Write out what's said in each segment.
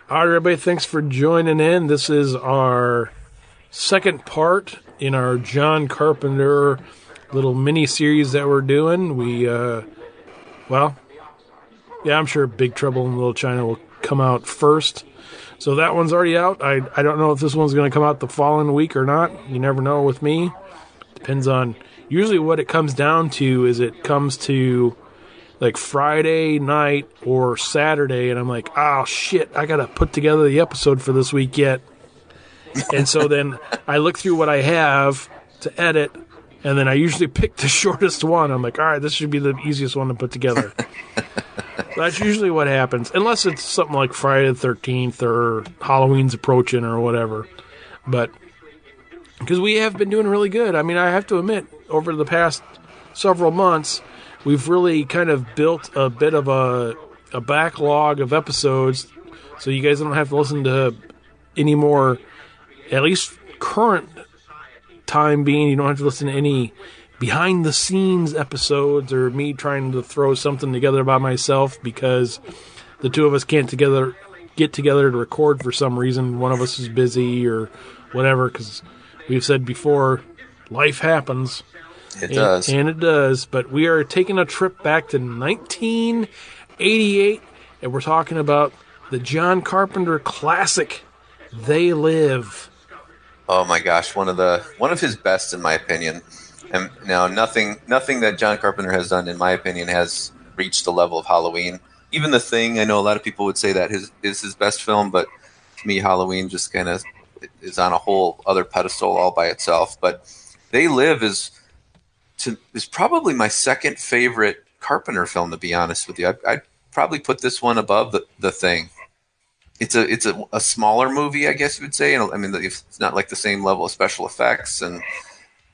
All right, everybody, thanks for joining in. This is our second part in our John Carpenter little mini-series that we're doing. I'm sure Big Trouble in Little China will come out first. So that one's already out. I don't know if this one's going to come out the following week or not. You never know with me. Depends on, usually what it comes down to is it comes to like Friday night or Saturday, and I'm like, oh shit, I gotta put together the episode for this week yet. And so then I look through what I have to edit, and then I usually pick the shortest one. I'm like, all right, this should be the easiest one to put together. That's usually what happens, unless it's something like Friday the 13th or Halloween's approaching or whatever. But because we have been doing really good. I mean, I have to admit, over the past several months, we've really kind of built a bit of a backlog of episodes, so you guys don't have to listen to any more, at least current time being, you don't have to listen to any behind-the-scenes episodes or me trying to throw something together by myself because the two of us can't get together to record for some reason. One of us is busy or whatever, because we've said before, life happens. It does. And it does. But we are taking a trip back to 1988, and we're talking about the John Carpenter classic, They Live. Oh my gosh, one of his best in my opinion. And now nothing that John Carpenter has done, in my opinion, has reached the level of Halloween. Even The Thing, I know a lot of people would say that is his best film, but to me, Halloween just kind of is on a whole other pedestal all by itself. But They Live is probably my second favorite Carpenter film, to be honest with you. I'd probably put this one above the Thing. It's a smaller movie, I guess you would say. I mean, it's not like the same level of special effects and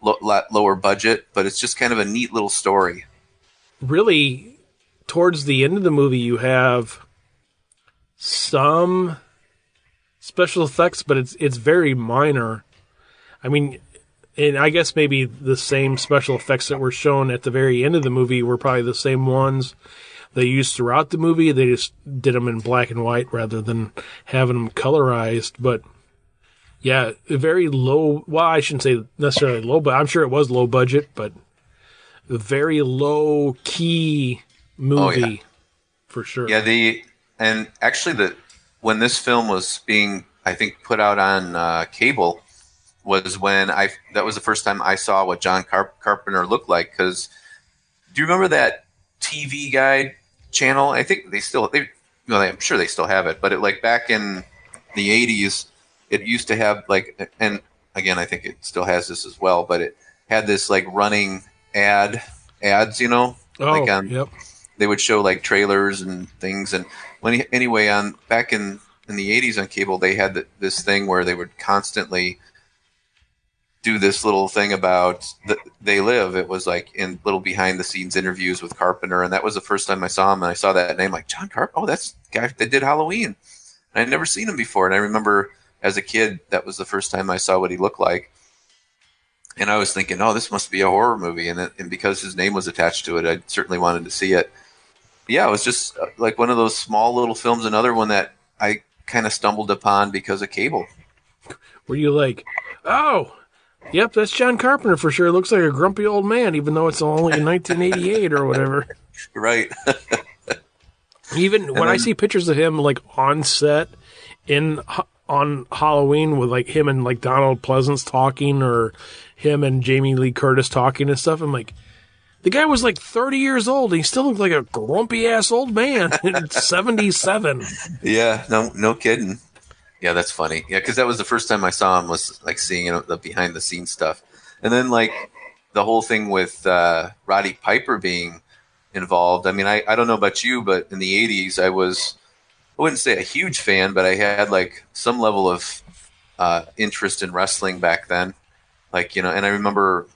lower budget, but it's just kind of a neat little story. Really, towards the end of the movie, you have some special effects, but it's very minor. I mean, and I guess maybe the same special effects that were shown at the very end of the movie were probably the same ones they used throughout the movie. They just did them in black and white rather than having them colorized. But yeah, very low. Well, I shouldn't say necessarily low, but I'm sure it was low budget, but a very low key movie for sure. Yeah, and actually when this film was being, I think, put out on cable, was when that was the first time I saw what John Carpenter looked like. Because do you remember that TV Guide channel? I think I'm sure they still have it, but like back in the 80s, it used to have like, and again, I think it still has this as well, but it had this like running ads, Yep. They would show like trailers and things. And back in the 80s on cable, they had this thing where they would constantly do this little thing about They Live. It was like in little behind the scenes interviews with Carpenter. And that was the first time I saw him. And I saw that name, like, John Carpenter. Oh, that's the guy that did Halloween. And I'd never seen him before. And I remember as a kid, that was the first time I saw what he looked like. And I was thinking, oh, this must be a horror movie. And because his name was attached to it, I certainly wanted to see it. Yeah, it was just like one of those small little films, another one that I kind of stumbled upon because of cable. Were you like, oh, yep, that's John Carpenter for sure. Looks like a grumpy old man, even though it's only in 1988 or whatever. Right. Even when I see pictures of him like on set on Halloween with like him and like Donald Pleasance talking, or him and Jamie Lee Curtis talking and stuff, I'm like, the guy was like 30 years old and he still looked like a grumpy ass old man in 77. Yeah, no kidding. Yeah, that's funny. Yeah, because that was the first time I saw him, was like seeing the behind the scenes stuff. And then like the whole thing with Roddy Piper being involved. I mean, I don't know about you, but in the 80s, I wouldn't say a huge fan, but I had like some level of interest in wrestling back then. Like, and I remember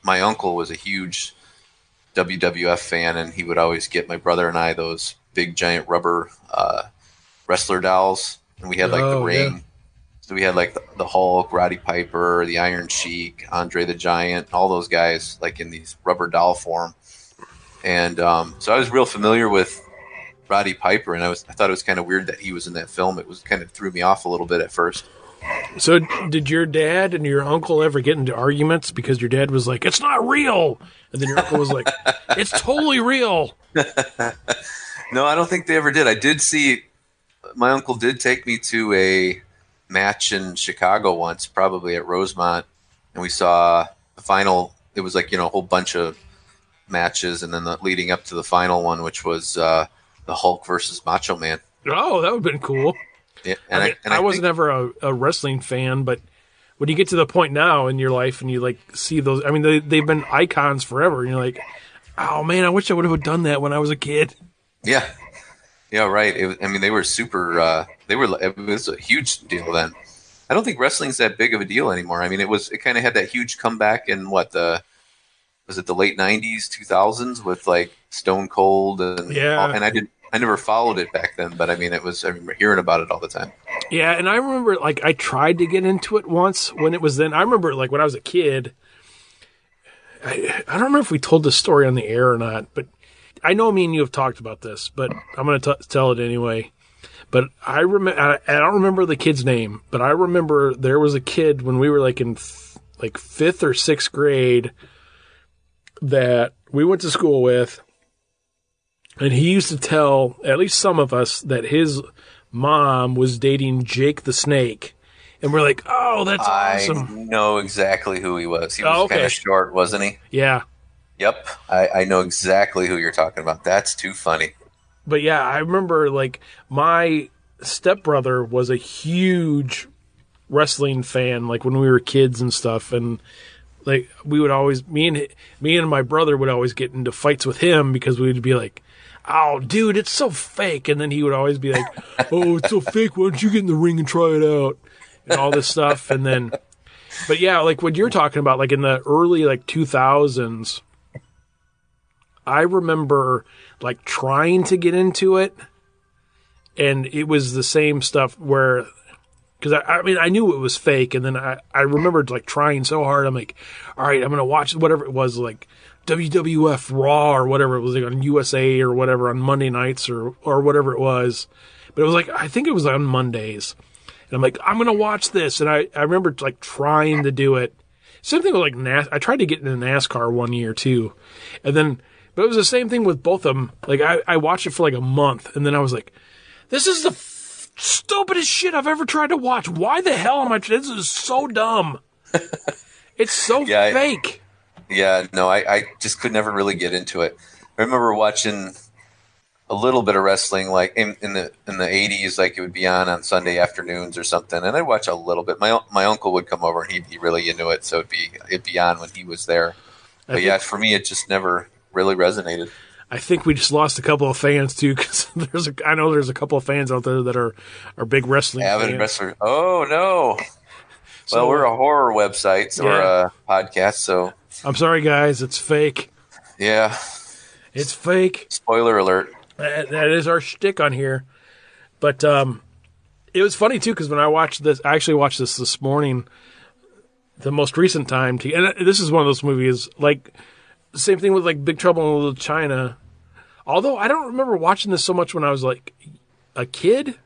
my uncle was a huge WWF fan, and he would always get my brother and I those big giant rubber wrestler dolls. And we had like the ring. Yeah. So we had like the Hulk, Roddy Piper, the Iron Sheik, Andre the Giant, all those guys like in these rubber doll form. And so I was real familiar with Roddy Piper, and I thought it was kind of weird that he was in that film. It was kind of threw me off a little bit at first. So did your dad and your uncle ever get into arguments because your dad was like, "It's not real," and then your uncle was like, "It's totally real"? No, I don't think they ever did. I did see my uncle did take me to a match in Chicago once, probably at Rosemont, and we saw the final. It was like, a whole bunch of matches, and then leading up to the final one, which was the Hulk versus Macho Man. Oh, that would have been cool. Yeah, I wasn't ever a wrestling fan, but when you get to the point now in your life and you like see those, I mean, they've been icons forever, and you're like, oh man, I wish I would have done that when I was a kid. Yeah, right. They were super. It was a huge deal then. I don't think wrestling's that big of a deal anymore. I mean, it kind of had that huge comeback in was it the late '90s, 2000s with like Stone Cold and I never followed it back then, but I remember hearing about it all the time. Yeah, and I remember like I tried to get into it once when it was then. I remember like when I was a kid. I don't remember if we told this story on the air or not, but I know me and you have talked about this, but I'm going to tell it anyway. But I don't remember the kid's name, but I remember there was a kid when we were like in like 5th or 6th grade that we went to school with, and he used to tell at least some of us that his mom was dating Jake the Snake. And we're like, oh, that's awesome. I know exactly who he was. He was kind of short, wasn't he? Yeah. Yep. I know exactly who you're talking about. That's too funny. But yeah, I remember like my stepbrother was a huge wrestling fan, like when we were kids and stuff. And like we would always, me and my brother would always get into fights with him because we would be like, oh, dude, it's so fake. And then he would always be like, oh, it's so fake. Why don't you get in the ring and try it out? And all this stuff. And then, but yeah, like what you're talking about, like in the early like 2000s, I remember like trying to get into it, and it was the same stuff where, because I knew it was fake, and then I remembered like trying so hard. I'm like, all right, I'm gonna watch whatever it was, like WWF Raw or whatever it was, like on USA or whatever on Monday nights or whatever it was. But it was like, I think it was on Mondays, and I'm like, I'm gonna watch this, and I remember like trying to do it. Same thing with like I tried to get into NASCAR one year too, and then. But it was the same thing with both of them. Like, I watched it for like a month, and then I was like, this is the stupidest shit I've ever tried to watch. Why the hell am I... This is so dumb. It's so fake. I just could never really get into it. I remember watching a little bit of wrestling, like in the 80s, like it would be on Sunday afternoons or something, and I'd watch a little bit. My uncle would come over, and he'd be really into it, so it'd be on when he was there. But for me, it just never... really resonated. I think we just lost a couple of fans too, because I know there's a couple of fans out there that are big wrestling fans. Wrestler. Oh no! So, well, we're a horror website or a podcast, so I'm sorry, guys. It's fake. Yeah, it's fake. Spoiler alert. That is our shtick on here. But it was funny too, because when I watched this, I actually watched this morning, the most recent time. And this is one of those movies like. Same thing with like Big Trouble in Little China. Although I don't remember watching this so much when I was like a kid.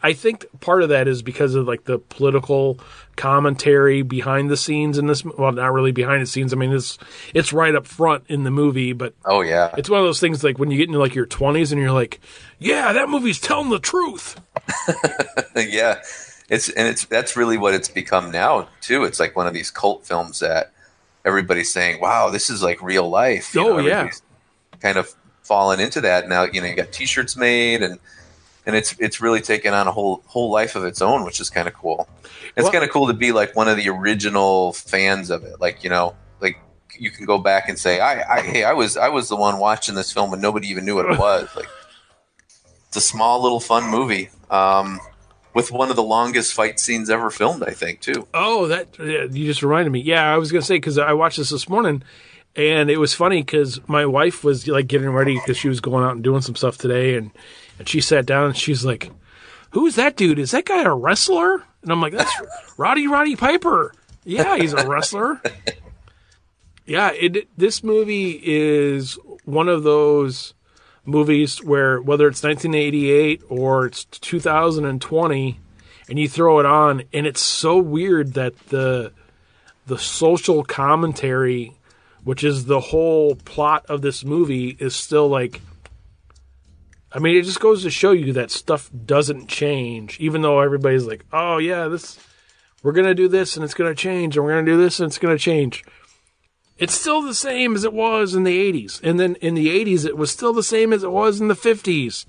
I think part of that is because of like the political commentary behind the scenes in this. Well, not really behind the scenes. I mean, it's right up front in the movie, but it's one of those things like when you get into like your 20s and you're like, yeah, that movie's telling the truth. Yeah, that's really what it's become now too. It's like one of these cult films that. Everybody's saying, wow, this is like real life. Everybody's kind of fallen into that. Now, you got t-shirts made and it's really taken on a whole life of its own, which is kind of cool. It's kind of cool to be like one of the original fans of it. Like, like you can go back and say, I was the one watching this film and nobody even knew what it was. Like, it's a small little fun movie. With one of the longest fight scenes ever filmed, I think, too. Oh, you just reminded me. Yeah, I was going to say, because I watched this morning, and it was funny because my wife was like getting ready because she was going out and doing some stuff today, and she sat down and she's like, who's that dude? Is that guy a wrestler? And I'm like, that's Roddy Piper. Yeah, he's a wrestler. Yeah, this movie is one of those movies where whether it's 1988 or it's 2020, and you throw it on, and it's so weird that the social commentary, which is the whole plot of this movie, is still like. I mean, it just goes to show you that stuff doesn't change, even though everybody's like, "Oh yeah, we're gonna do this and it's gonna change, and we're gonna do this and it's gonna change." It's still the same as it was in the 80s, and then in the 80s it was still the same as it was in the 50s,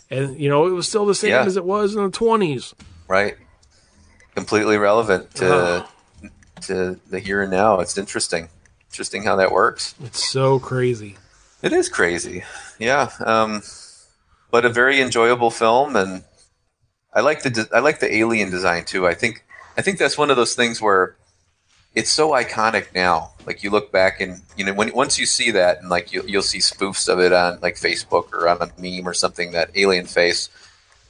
and it was still the same as it was in the 20s. Right, completely relevant to the here and now. It's interesting how that works. It's so crazy. It is crazy, yeah. But a very enjoyable film, and I like the alien design too. I think that's one of those things where it's so iconic now. Like you look back and once you see that, and like you'll see spoofs of it on like Facebook or on a meme or something, that alien face,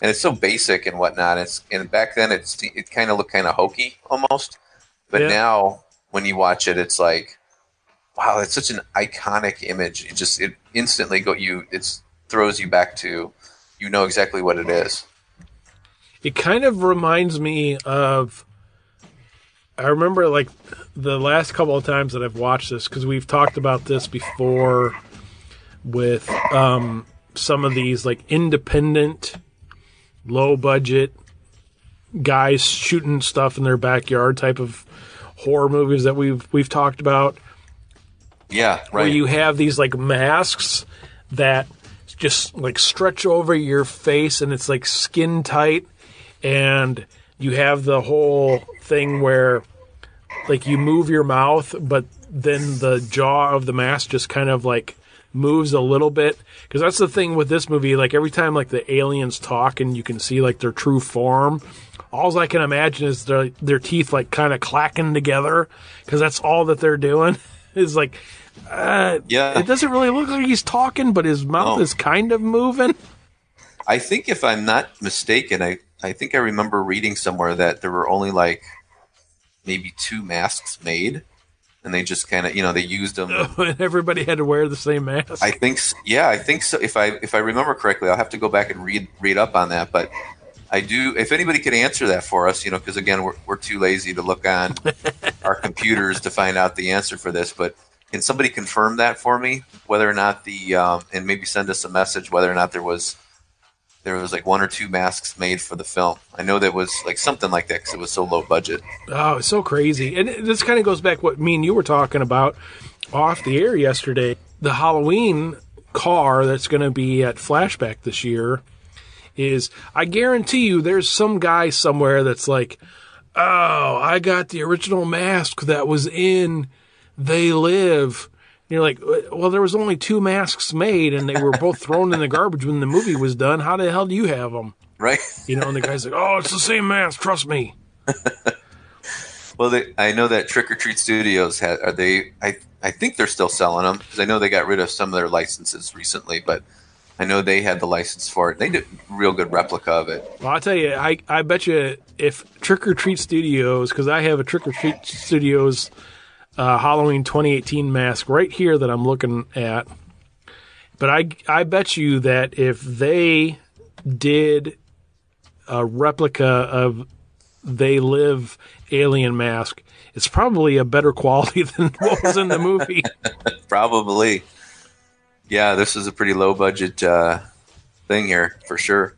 and it's so basic and whatnot. And back then it kind of looked kind of hokey almost, but now when you watch it, it's like, wow, it's such an iconic image. It instantly throws you back to, exactly what it is. It kind of reminds me of, I remember like the last couple of times that I've watched this, because we've talked about this before with some of these like independent, low budget guys shooting stuff in their backyard type of horror movies that we've talked about. Yeah, right. Where you have these like masks that just like stretch over your face, and it's like skin tight, and you have the whole thing where like you move your mouth, but then the jaw of the mask just kind of like moves a little bit, because that's the thing with this movie. Like every time like the aliens talk and you can see like their true form, all I can imagine is their teeth like kind of clacking together, because that's all that they're doing. Is like, it doesn't really look like he's talking, but his mouth is kind of moving. I think if I'm not mistaken, I think I remember reading somewhere that there were only like maybe 2 masks made, and they just kind of, they used them. And everybody had to wear the same mask. I think so. If I remember correctly, I'll have to go back and read up on that. But I do. If anybody could answer that for us, because again, we're too lazy to look on our computers to find out the answer for this. But can somebody confirm that for me, whether or not and maybe send us a message whether or not there was like 1 or 2 masks made for the film? I know that was like something like that because it was so low budget. Oh, it's so crazy. And this kind of goes back what me and you were talking about off the air yesterday. The Halloween car that's going to be at Flashback this year is, I guarantee you there's some guy somewhere that's like, oh, I got the original mask that was in They Live. And you're like, well, there was only 2 masks made, and they were both thrown in the garbage when the movie was done. How the hell do you have them? Right. And the guy's like, oh, it's the same mask. Trust me. Well, I know that Trick or Treat Studios I think they're still selling them, because I know they got rid of some of their licenses recently, but I know they had the license for it. They did a real good replica of it. Well, I'll tell you, I bet you if Trick or Treat Studios, because I have a Trick or Treat Studios Halloween 2018 mask right here that I'm looking at, but I bet you that if they did a replica of They Live alien mask, it's probably a better quality than what was in the movie. Probably. Yeah, this is a pretty low budget thing here for sure.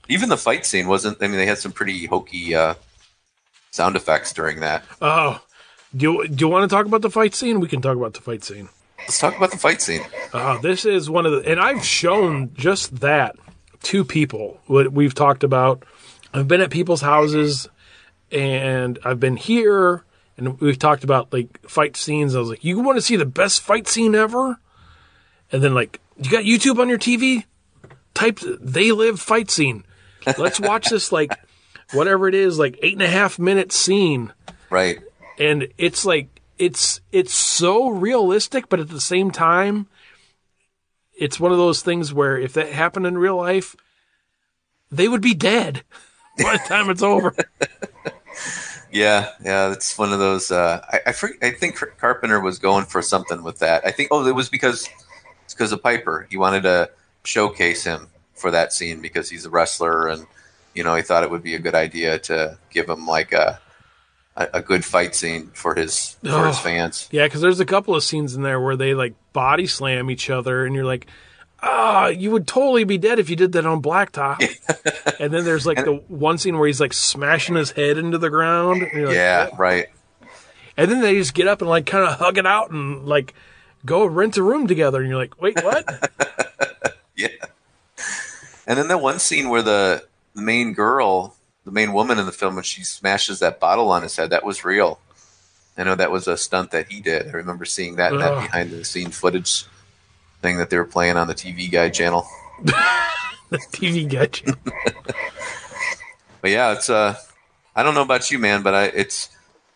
Even the fight scene wasn't. I mean, they had some pretty hokey sound effects during that. Oh, do you want to talk about the fight scene? We can talk about the fight scene. Let's talk about the fight scene. This is one of the, and I've shown just that to people. What we've talked about. I've been at people's houses, and I've been here, and we've talked about like fight scenes. I was like, you want to see the best fight scene ever? And then like, you got YouTube on your TV? Type They Live fight scene. Let's watch this like, whatever it is, like 8.5 minute scene. Right. And it's like, it's so realistic, but at the same time, it's one of those things where if that happened in real life, they would be dead by the time it's over. Yeah, it's one of those. I think Carpenter was going for something with that. I think. Oh, it was because of Piper. He wanted to showcase him for that scene because he's a wrestler, and he thought it would be a good idea to give him like a good fight scene for his fans. Yeah, because there's a couple of scenes in there where they like body slam each other, and you're like, you would totally be dead if you did that on blacktop. And then there's like the one scene where he's like smashing his head into the ground. And you're like, yeah, right. And then they just get up and like kind of hug it out and like go rent a room together. And you're like, wait, what? Yeah. And then the one scene where the main girl, the main woman in the film, when she smashes that bottle on his head, that was real. I know that was a stunt that he did. I remember seeing that in that behind the scene footage thing that they were playing on the TV Guide channel. The TV Guide channel. But yeah, it's I don't know about you, man, but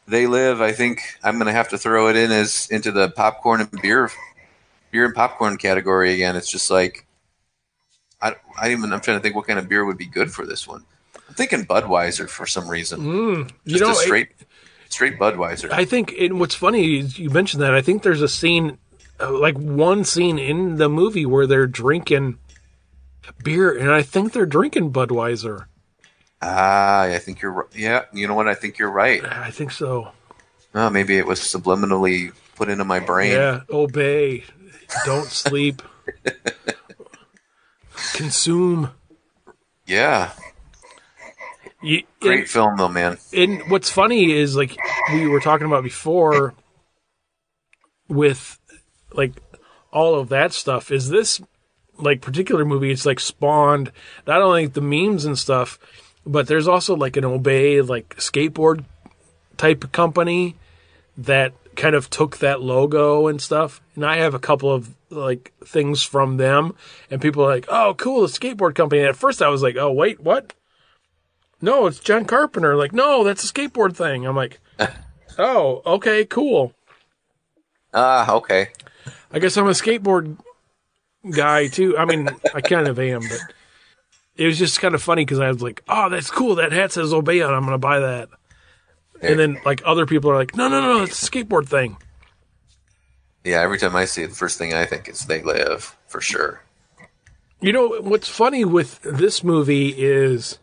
They Live. I think I'm gonna have to throw it into the popcorn and beer and popcorn category again. It's just like I'm trying to think what kind of beer would be good for this one. I'm thinking Budweiser for some reason. Just a straight Budweiser. I think, and what's funny is you mentioned that. I think there's a scene, like one scene in the movie where they're drinking beer, and I think they're drinking Budweiser. I think you're right. Yeah, you know what? I think you're right. I think so. Oh, maybe it was subliminally put into my brain. Yeah, obey. Don't sleep. Consume. Yeah. Great film, though, man. And what's funny is, like we were talking about before with, like, all of that stuff, is this, like, particular movie, it's, like, spawned not only the memes and stuff, but there's also, like, an Obey, like, skateboard type company that kind of took that logo and stuff. And I have a couple of, like, things from them, and people are like, oh, cool, the skateboard company. And at first I was like, oh, wait, what? No, it's John Carpenter. Like, no, that's a skateboard thing. I'm like, oh, okay, cool. Okay. I guess I'm a skateboard guy, too. I mean, I kind of am, but it was just kind of funny because I was like, oh, that's cool. That hat says Obey on it. I'm going to buy that. And then, like, other people are like, no, it's a skateboard thing. Yeah, every time I see it, the first thing I think is They Live, for sure. You know, what's funny with this movie is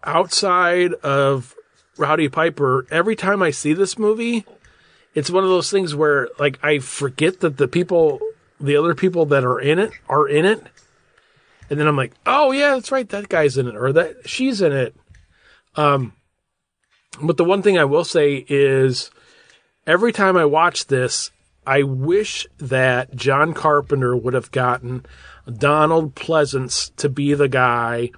outside of Rowdy Piper, every time I see this movie, it's one of those things where, like, I forget that the other people that are in it. And then I'm like, oh, yeah, that's right, that guy's in it, or that she's in it. But the one thing I will say is every time I watch this, I wish that John Carpenter would have gotten Donald Pleasance to be the guy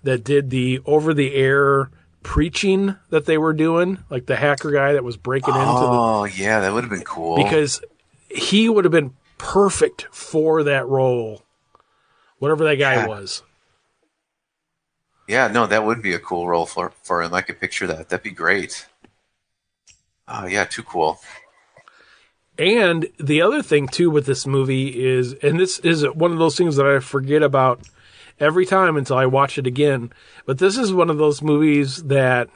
that did the over-the-air preaching that they were doing, like the hacker guy that was breaking into the... Oh, yeah, that would have been cool. Because he would have been perfect for that role, whatever that guy was. Yeah, no, that would be a cool role for him. I could picture that. That'd be great. Oh, yeah, too cool. And the other thing, too, with this movie is, and this is one of those things that I forget about every time until I watch it again, but this is one of those movies that,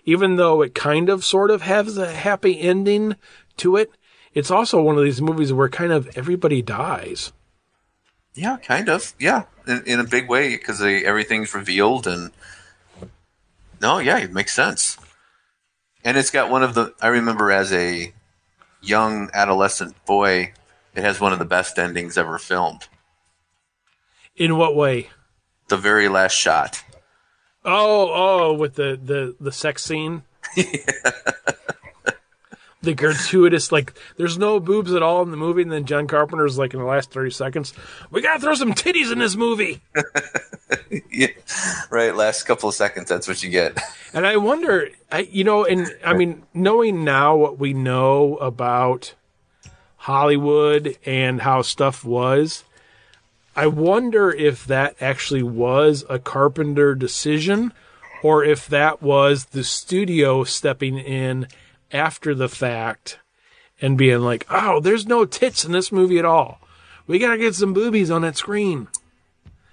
even though it kind of sort of has a happy ending to it, it's also one of these movies where kind of everybody dies. Yeah, kind of. Yeah, in a big way, because everything's revealed. And no, yeah, it makes sense. And it's got one of the, I remember as a young adolescent boy, it has one of the best endings ever filmed. In what way? The very last shot. Oh, with the sex scene? Yeah. The gratuitous, like, there's no boobs at all in the movie, and then John Carpenter's like, in the last 30 seconds, we gotta throw some titties in this movie. Yeah, right, last couple of seconds, that's what you get. And I wonder, knowing now what we know about Hollywood and how stuff was, I wonder if that actually was a Carpenter decision, or if that was the studio stepping in after the fact and being like, oh, there's no tits in this movie at all. We got to get some boobies on that screen.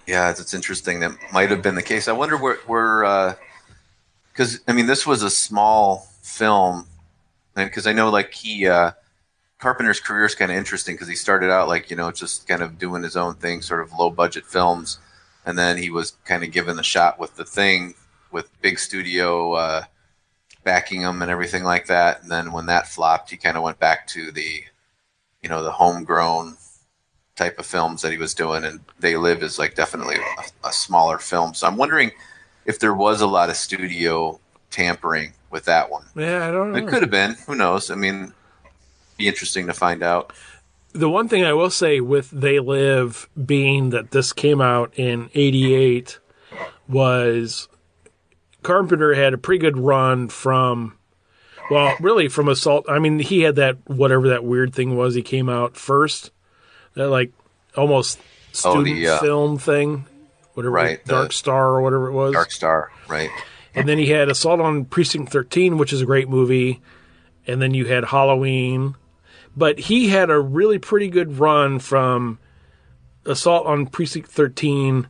Yeah, it's interesting. That might have been the case. I wonder where because, this was a small film. Because I know, like, Carpenter's career is kind of interesting because he started out like, just kind of doing his own thing, sort of low budget films. And then he was kind of given the shot with The Thing with big studio backing him and everything like that. And then when that flopped, he kind of went back to the homegrown type of films that he was doing. And They Live is like definitely a smaller film. So I'm wondering if there was a lot of studio tampering with that one. Yeah, I don't know. It could have been. Who knows? I mean, be interesting to find out. The one thing I will say with They Live being that this came out in 88 was Carpenter had a pretty good run from Assault. I mean, he had that, whatever that weird thing was, he came out first. That like almost student film thing. Whatever, right, Dark Star or whatever it was. Dark Star, right. And then he had Assault on Precinct 13, which is a great movie. And then you had Halloween. But he had a really pretty good run from Assault on Precinct 13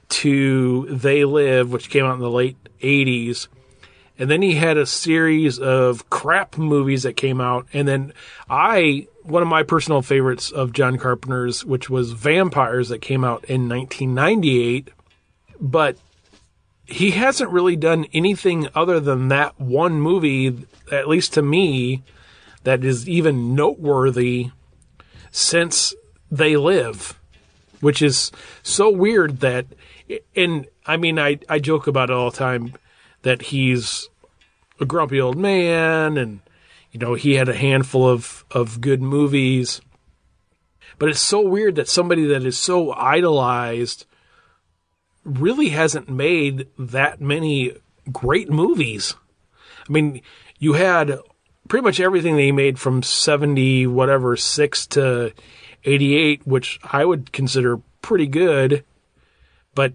to They Live, which came out in the late 80s. And then he had a series of crap movies that came out. And then one of my personal favorites of John Carpenter's, which was Vampires, that came out in 1998. But he hasn't really done anything other than that one movie, at least to me, that is even noteworthy since They Live, which is so weird that, and I mean, I joke about it all the time that he's a grumpy old man and, he had a handful of good movies, but it's so weird that somebody that is so idolized really hasn't made that many great movies. I mean, you had pretty much everything that he made from 6 to 88, which I would consider pretty good. But,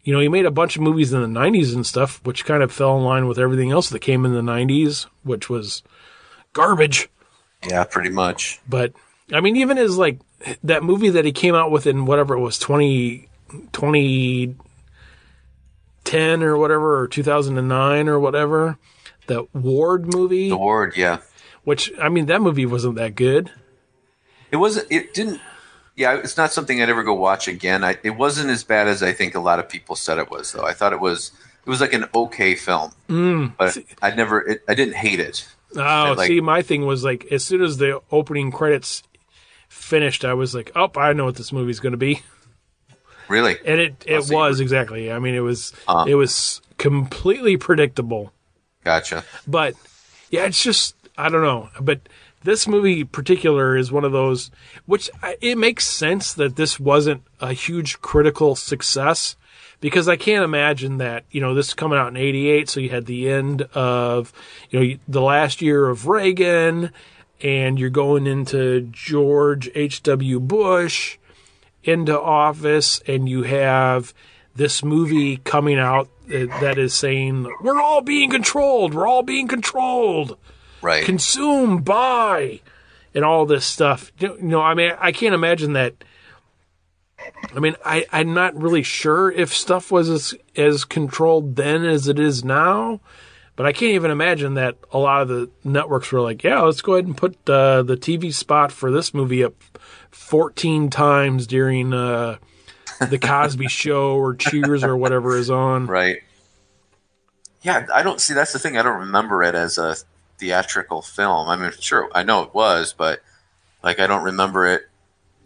he made a bunch of movies in the 90s and stuff, which kind of fell in line with everything else that came in the 90s, which was garbage. Yeah, pretty much. But, I mean, even as like that movie that he came out with in whatever it was, 2010 or whatever, or 2009 or whatever, the Ward movie. The Ward, yeah. Which, I mean, that movie wasn't that good. It's not something I'd ever go watch again. It wasn't as bad as I think a lot of people said it was, though. I thought it was like an okay film. But I didn't hate it. Oh, see, my thing was like, as soon as the opening credits finished, I was like, oh, I know what this movie's going to be. Really? And it was, exactly. I mean, it was completely predictable. Gotcha. But, yeah, it's just, I don't know. But this movie in particular is one of those, which it makes sense that this wasn't a huge critical success, because I can't imagine that, this is coming out in 88, so you had the end of, the last year of Reagan, and you're going into George H.W. Bush into office, and you have this movie coming out that is saying, we're all being controlled, right? Consume, buy, and all this stuff. I mean, I can't imagine that. I mean, I'm not really sure if stuff was as controlled then as it is now, but I can't even imagine that a lot of the networks were like, yeah, let's go ahead and put the TV spot for this movie up 14 times during the Cosby Show or Cheers or whatever is on. Right. Yeah, that's the thing. I don't remember it as a theatrical film. I mean, sure, I know it was, but like, I don't remember it.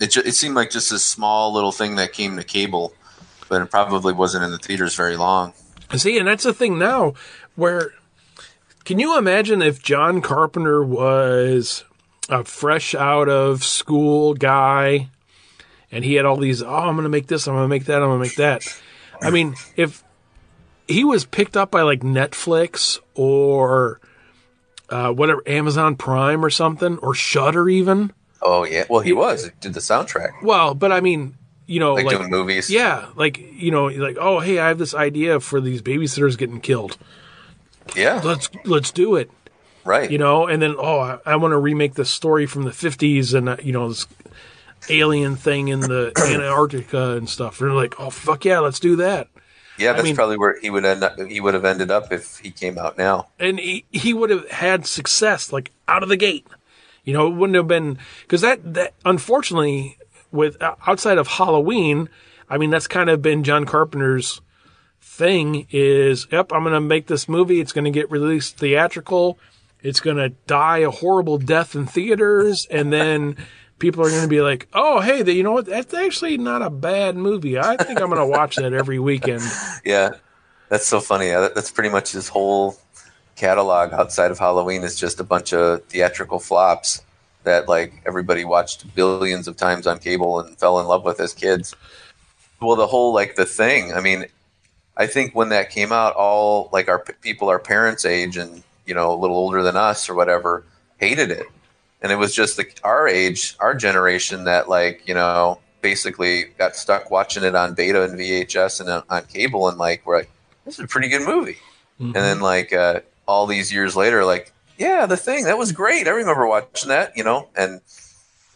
It seemed like just a small little thing that came to cable, but it probably wasn't in the theaters very long. See, and that's the thing now, where, can you imagine if John Carpenter was a fresh out of school guy, and he had all these, I'm going to make this, I'm going to make that, I'm going to make that. I mean, if he was picked up by like Netflix or whatever, Amazon Prime or something, or Shudder even. Oh, yeah. Well, he did the soundtrack. Well, but I mean, like doing movies. Yeah. Like, like, oh, hey, I have this idea for these babysitters getting killed. Yeah. Let's do it. Right. And then, I want to remake this story from the 50s and, this alien thing in the Antarctica and stuff. And they're like, oh, fuck yeah, let's do that. Yeah, that's probably where he would have ended up if he came out now. And he would have had success, like, out of the gate. You know, it wouldn't have been because that unfortunately with outside of Halloween, I mean that's kind of been John Carpenter's thing. Is yep, I'm going to make this movie. It's going to get released theatrical. It's going to die a horrible death in theaters, and then people are going to be like, "Oh, hey, you know what? That's actually not a bad movie. I think I'm going to watch that every weekend." Yeah, that's so funny. That's pretty much his whole catalog outside of Halloween is just a bunch of theatrical flops that like everybody watched billions of times on cable and fell in love with as kids. Well, the whole like The Thing. I mean, I think when that came out, all like our people our parents' age and you know a little older than us or whatever hated it, and it was just like our age, our generation that like you know basically got stuck watching it on beta and VHS and on cable and like we're like this is a pretty good movie, and then like all these years later like yeah The Thing that was great I remember watching that you know and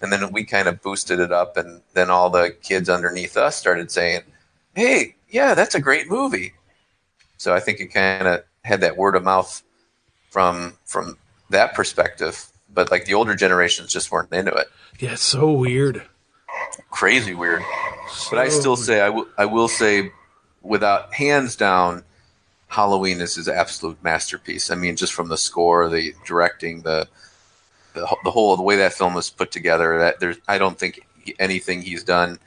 then we kind of boosted it up and then all the kids underneath us started saying hey yeah that's a great movie, so I think it kind of had that word of mouth from that perspective, but like the older generations just weren't into it. Yeah, it's so weird. Crazy weird. But I still say I will say without hands down Halloween is his absolute masterpiece. I mean just from the score, the directing, the whole the way that film was put together that there's I don't think anything he's done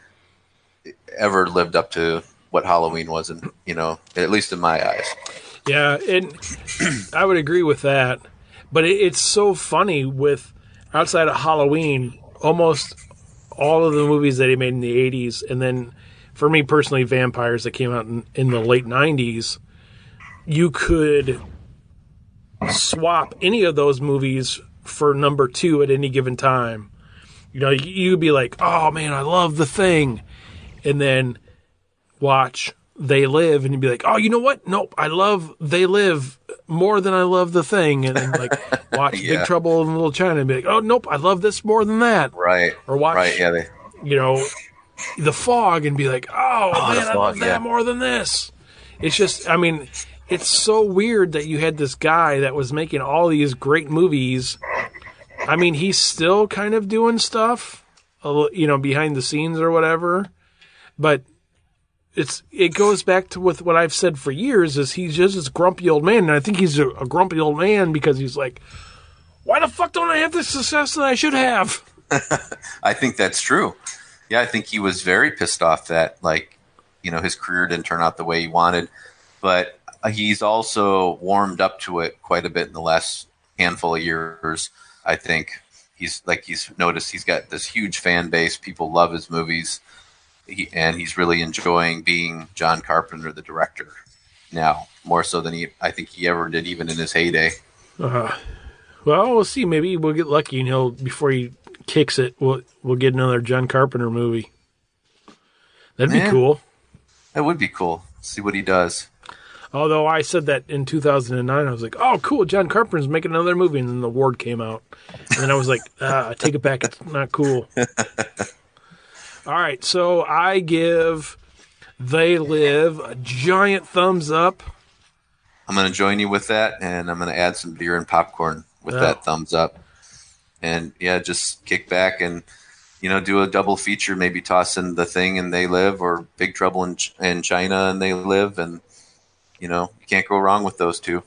ever lived up to what Halloween was in, you know, at least in my eyes. Yeah, and I would agree with that. But it's so funny with outside of Halloween, almost all of the movies that he made in the 80s, and then for me personally, vampires that came out in the late 90s, you could swap any of those movies for number 2 at any given time. You know, you'd be like, oh man, I love The Thing. And then watch They Live, and you'd be like, oh, you know what? Nope, I love They Live more than I love The Thing. And then like watch Big Trouble in Little China and be like, oh, nope, I love this more than that. Right. Or watch, you know, The Fog and be like, oh man, I love that more than this. It's just, I mean, it's so weird that you had this guy that was making all these great movies. I mean, he's still kind of doing stuff, you know, behind the scenes or whatever. But it goes back to with what I've said for years is he's just this grumpy old man. And I think he's a grumpy old man because he's like, why the fuck don't I have the success that I should have? I think that's true. Yeah, I think he was very pissed off that, like, you know, his career didn't turn out the way he wanted. But he's also warmed up to it quite a bit in the last handful of years. I think he's noticed he's got this huge fan base. People love his movies. And he's really enjoying being John Carpenter, the director, now more so than I think he ever did, even in his heyday. Well, we'll see. Maybe we'll get lucky, and before he kicks it, we'll get another John Carpenter movie. That'd be cool. That would be cool. See what he does. Although I said that in 2009, I was like, "Oh, cool! John Carpenter's making another movie," and then The Ward came out, and then I was like, I take it back. It's not cool." All right, so I give They Live a giant thumbs up. I'm going to join you with that, and I'm going to add some beer and popcorn with that thumbs up. And, yeah, just kick back and, you know, do a double feature, maybe toss in The Thing and They Live or Big Trouble in China and They Live. And, you know, you can't go wrong with those two.